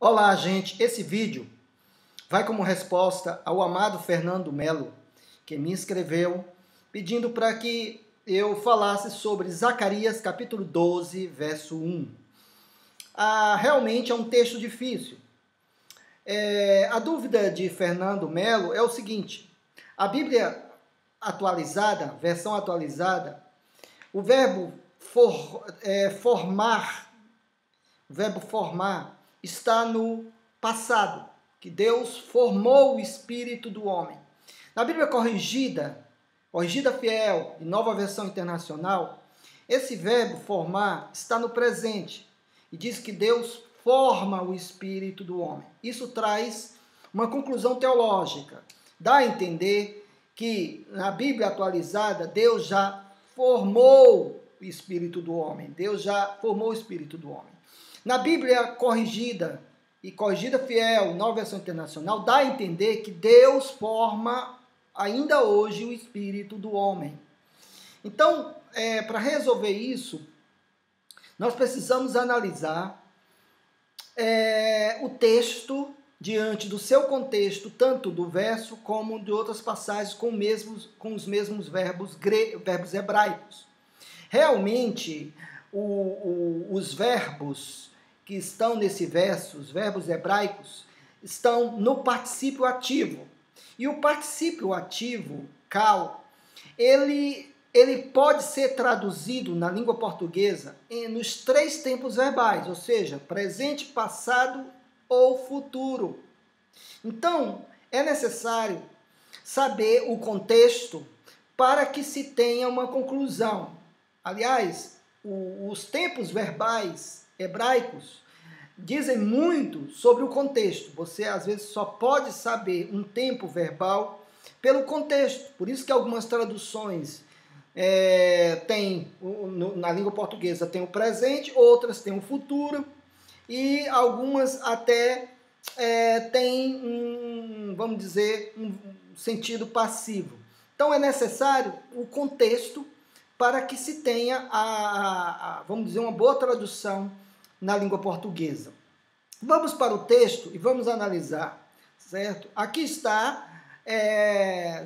Olá, gente. Esse vídeo vai como resposta ao amado Fernando Melo, que me escreveu pedindo para que eu falasse sobre Zacarias capítulo 12, verso 1. Realmente é um texto difícil. A dúvida de Fernando Melo é o seguinte: a Bíblia atualizada, versão atualizada, o verbo formar está no passado, que Deus formou o espírito do homem. Na Bíblia corrigida fiel e nova versão internacional, esse verbo formar está no presente e diz que Deus forma o espírito do homem. Isso traz uma conclusão teológica. Dá a entender que na Bíblia atualizada, Deus já formou o espírito do homem. Deus já formou o espírito do homem. Na Bíblia corrigida fiel, nova versão internacional, dá a entender que Deus forma ainda hoje o espírito do homem. Então, para resolver isso, nós precisamos analisar o texto diante do seu contexto, tanto do verso como de outras passagens com os mesmos verbos hebraicos. Realmente, os verbos que estão nesse verso, os verbos hebraicos, estão no particípio ativo. E o particípio ativo, kal, ele pode ser traduzido na língua portuguesa nos três tempos verbais, ou seja, presente, passado ou futuro. Então, é necessário saber o contexto para que se tenha uma conclusão. Aliás, os tempos verbais hebraicos dizem muito sobre o contexto. Você, às vezes, só pode saber um tempo verbal pelo contexto. Por isso que algumas traduções na língua portuguesa tem o presente, outras tem o futuro, e algumas até têm, vamos dizer, um sentido passivo. Então, é necessário o contexto para que se tenha, vamos dizer, uma boa tradução na língua portuguesa. Vamos para o texto e vamos analisar, certo? Aqui está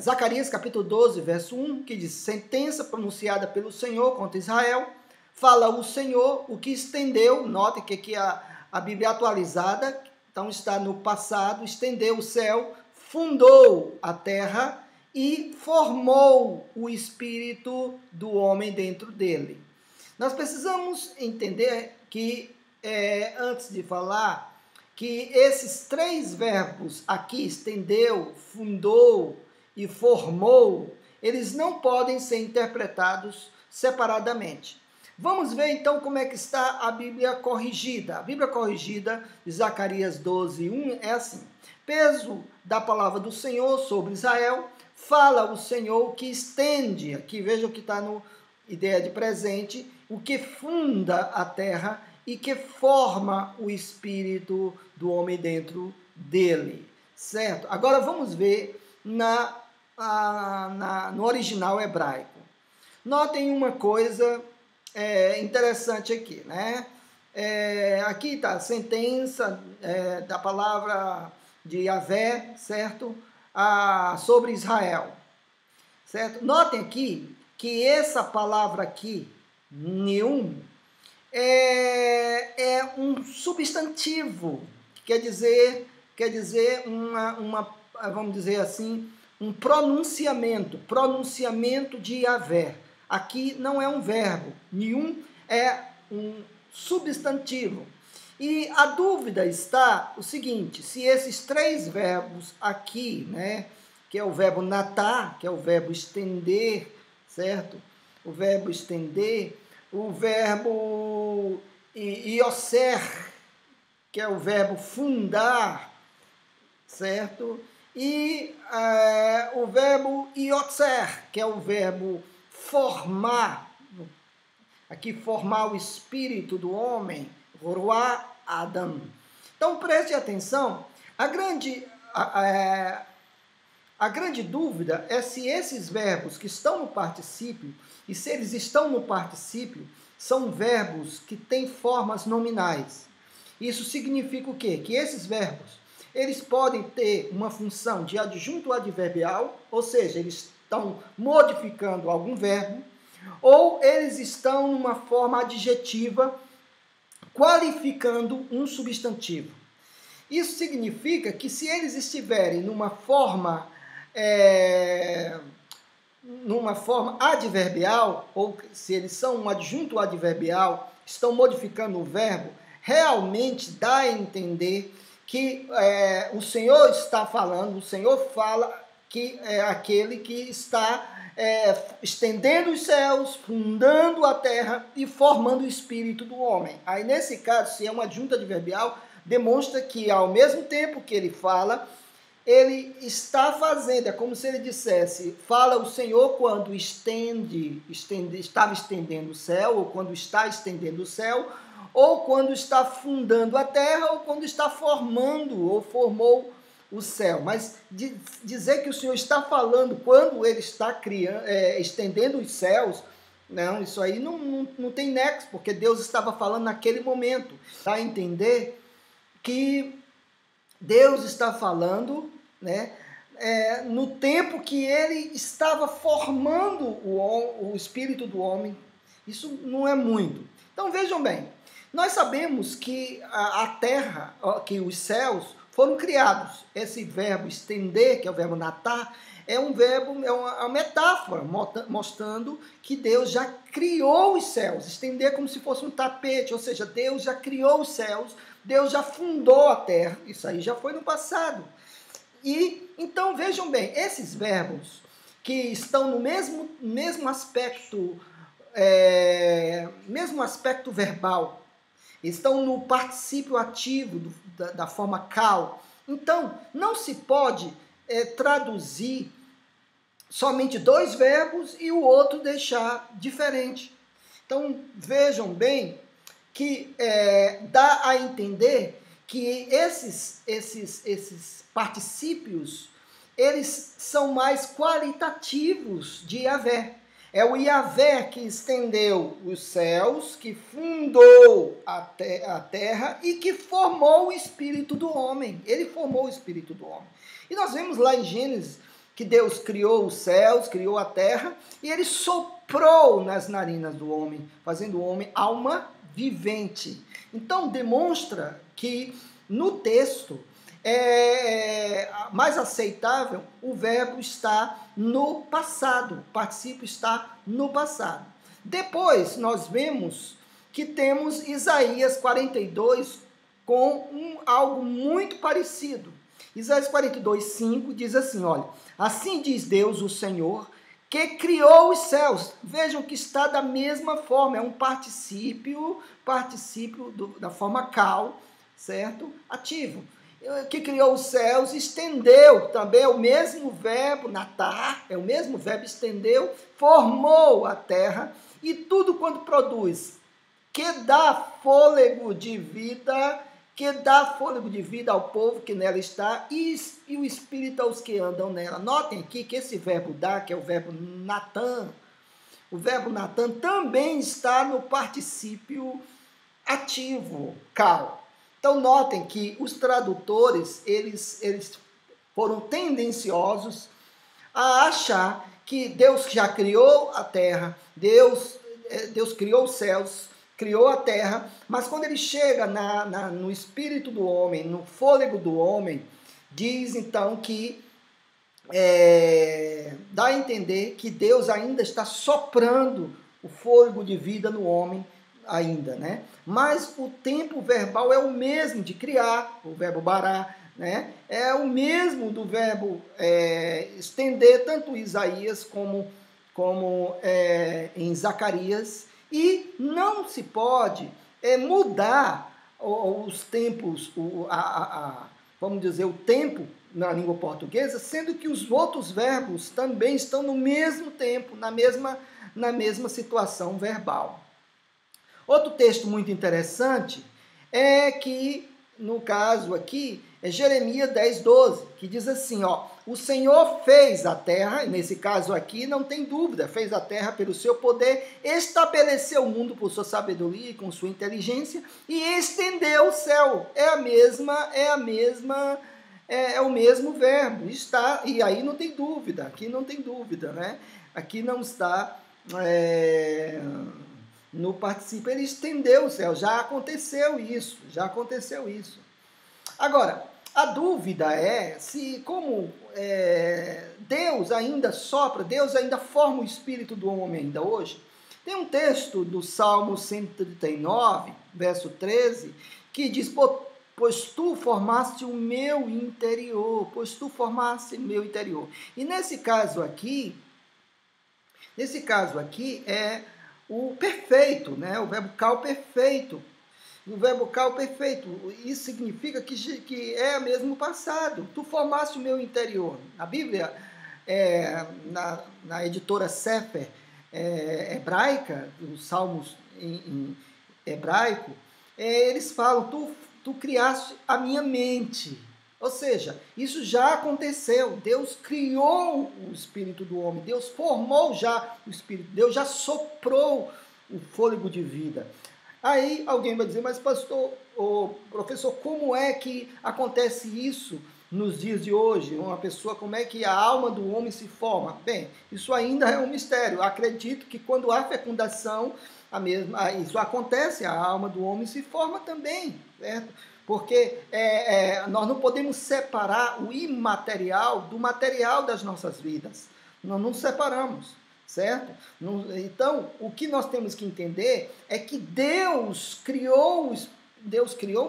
Zacarias capítulo 12, verso 1, que diz: sentença pronunciada pelo Senhor contra Israel, fala o Senhor, o que estendeu, note que aqui a Bíblia atualizada, então está no passado, estendeu o céu, fundou a terra e formou o espírito do homem dentro dele. Nós precisamos entender que, antes de falar, que esses três verbos aqui, estendeu, fundou e formou, eles não podem ser interpretados separadamente. Vamos ver então como é que está a Bíblia corrigida. A Bíblia corrigida de Zacarias 12, 1 é assim: peso da palavra do Senhor sobre Israel, fala o Senhor que estende, aqui veja o que está no ideia de presente, o que funda a terra e que forma o espírito do homem dentro dele, certo? Agora vamos ver no original hebraico. Notem uma coisa interessante aqui, né? Aqui está a sentença da palavra de Yahvé, certo? Sobre Israel, certo? Notem aqui que essa palavra aqui, neum, é um substantivo, quer dizer vamos dizer assim, um pronunciamento de Yahvé. Aqui não é um verbo, nenhum é um substantivo. E a dúvida está o seguinte: se esses três verbos aqui, né, que é o verbo natá, que é o verbo estender, certo? O verbo estender, o verbo ioser, que é o verbo fundar, certo? E o verbo iotser, que é o verbo formar, aqui formar o espírito do homem, Ruá Adam. Então preste atenção, a grande dúvida é se esses verbos que estão no particípio, e se eles estão no particípio, são verbos que têm formas nominais. Isso significa o quê? Que esses verbos, eles podem ter uma função de adjunto adverbial, ou seja, eles estão modificando algum verbo, ou eles estão numa forma adjetiva, qualificando um substantivo. Isso significa que se eles estiverem numa forma adverbial, ou se eles são um adjunto adverbial, estão modificando o verbo, realmente dá a entender que o Senhor está falando, o Senhor fala que é aquele que está estendendo os céus, fundando a terra e formando o espírito do homem. Aí, nesse caso, se é uma adjunto adverbial, demonstra que, ao mesmo tempo que ele fala, ele está fazendo, é como se ele dissesse, fala o Senhor quando estava estendendo o céu, ou quando está estendendo o céu, ou quando está fundando a terra, ou quando está formando, ou formou o céu. Mas dizer que o Senhor está falando quando ele está estendendo os céus, não, isso aí não tem nexo, porque Deus estava falando naquele momento. Dá a entender que Deus está falando, né, no tempo que ele estava formando o espírito do homem. Isso não é muito. Então vejam bem, nós sabemos que a terra, que os céus foram criados. Esse verbo estender, que é o verbo natar, é uma metáfora mostrando que Deus já criou os céus. Estender como se fosse um tapete, ou seja, Deus já criou os céus, Deus já fundou a terra. Isso aí já foi no passado. E então vejam bem, esses verbos que estão no mesmo aspecto verbal, estão no particípio ativo da forma cal. Então, não se pode traduzir somente dois verbos e o outro deixar diferente. Então, vejam bem que dá a entender que esses particípios, eles são mais qualitativos de Yahvé. É o Yahvé que estendeu os céus, que fundou a terra e que formou o espírito do homem. Ele formou o espírito do homem. E nós vemos lá em Gênesis que Deus criou os céus, criou a terra, e ele soprou nas narinas do homem, fazendo o homem alma vivente. Então demonstra que no texto mais aceitável, o verbo está no passado, o particípio está no passado. Depois nós vemos que temos Isaías 42 com algo muito parecido. Isaías 42, 5 diz assim, olha, assim diz Deus, o Senhor, que criou os céus. Vejam que está da mesma forma, é um particípio da forma cal, certo? Ativo. Que criou os céus, estendeu, também é o mesmo verbo, natar, é o mesmo verbo, estendeu, formou a terra, e tudo quanto produz, que dá fôlego de vida ao povo que nela está, e o espírito aos que andam nela. Notem aqui que esse verbo dá, que é o verbo natan, o verbo natan também está no particípio ativo, cal. Então, notem que os tradutores, eles foram tendenciosos a achar que Deus já criou a terra, Deus criou os céus, criou a terra, mas quando ele chega no espírito do homem, no fôlego do homem, diz então que dá a entender que Deus ainda está soprando o fôlego de vida no homem, ainda, né? Mas o tempo verbal é o mesmo de criar, o verbo bará, né? É o mesmo do verbo estender, tanto em Isaías como em Zacarias, e não se pode mudar os tempos, vamos dizer, o tempo na língua portuguesa, sendo que os outros verbos também estão no mesmo tempo, na mesma situação verbal. Outro texto muito interessante é que no caso aqui, é Jeremias 10:12, que diz assim, ó, o Senhor fez a terra, nesse caso aqui não tem dúvida, fez a terra pelo seu poder, estabeleceu o mundo por sua sabedoria e com sua inteligência, e estendeu o céu. É o mesmo verbo, está, e aí não tem dúvida, aqui não tem dúvida, né? Aqui não está no participo, ele estendeu o céu, já aconteceu isso. Agora, a dúvida é se, como Deus ainda sopra, Deus ainda forma o espírito do homem ainda hoje. Tem um texto do Salmo 139, verso 13, que diz, pois tu formaste o meu interior, E nesse caso aqui é o perfeito, né? O verbo cal perfeito. Isso significa que é mesmo passado. Tu formaste o meu interior. A Bíblia, na editora Sefer hebraica, os salmos em hebraico, eles falam, tu criaste a minha mente. Ou seja, isso já aconteceu. Deus criou o espírito do homem. Deus formou já o espírito. Deus já soprou o fôlego de vida. Aí alguém vai dizer, mas pastor, professor, como é que acontece isso nos dias de hoje? Uma pessoa, como é que a alma do homem se forma? Bem, isso ainda é um mistério. Acredito que quando há fecundação, isso acontece, a alma do homem se forma também, certo? Porque nós não podemos separar o imaterial do material das nossas vidas. Nós não separamos, certo? Então, o que nós temos que entender é que Deus criou o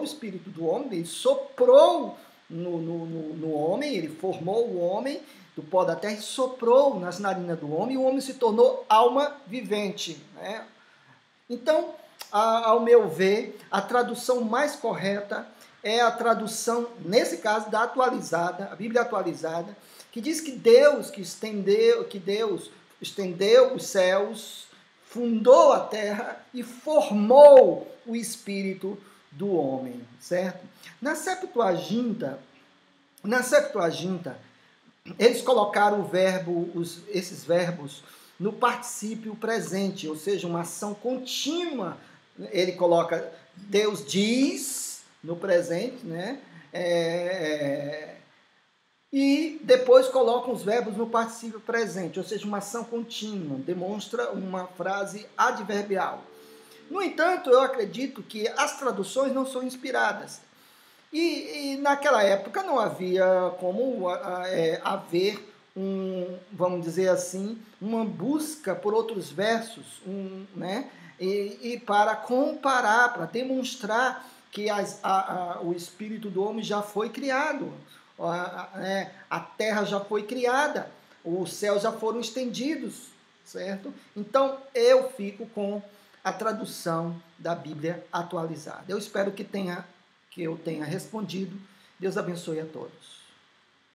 espírito do homem, ele soprou no homem, ele formou o homem do pó da terra e soprou nas narinas do homem, e o homem se tornou alma vivente, né? Então, ao meu ver, a tradução mais correta é a tradução, nesse caso, da atualizada, a Bíblia atualizada, que diz que Deus estendeu os céus, fundou a terra e formou o espírito do homem, certo? Na Septuaginta, eles colocaram esses verbos no particípio presente, ou seja, uma ação contínua. Ele coloca Deus diz no presente, né? E depois colocam os verbos no particípio presente, ou seja, uma ação contínua, demonstra uma frase adverbial. No entanto, eu acredito que as traduções não são inspiradas. E naquela época não havia como haver vamos dizer assim, uma busca por outros versos, né? E para comparar, para demonstrar que o espírito do homem já foi criado, a terra já foi criada, os céus já foram estendidos, certo? Então, eu fico com a tradução da Bíblia atualizada. Eu espero que eu tenha respondido. Deus abençoe a todos.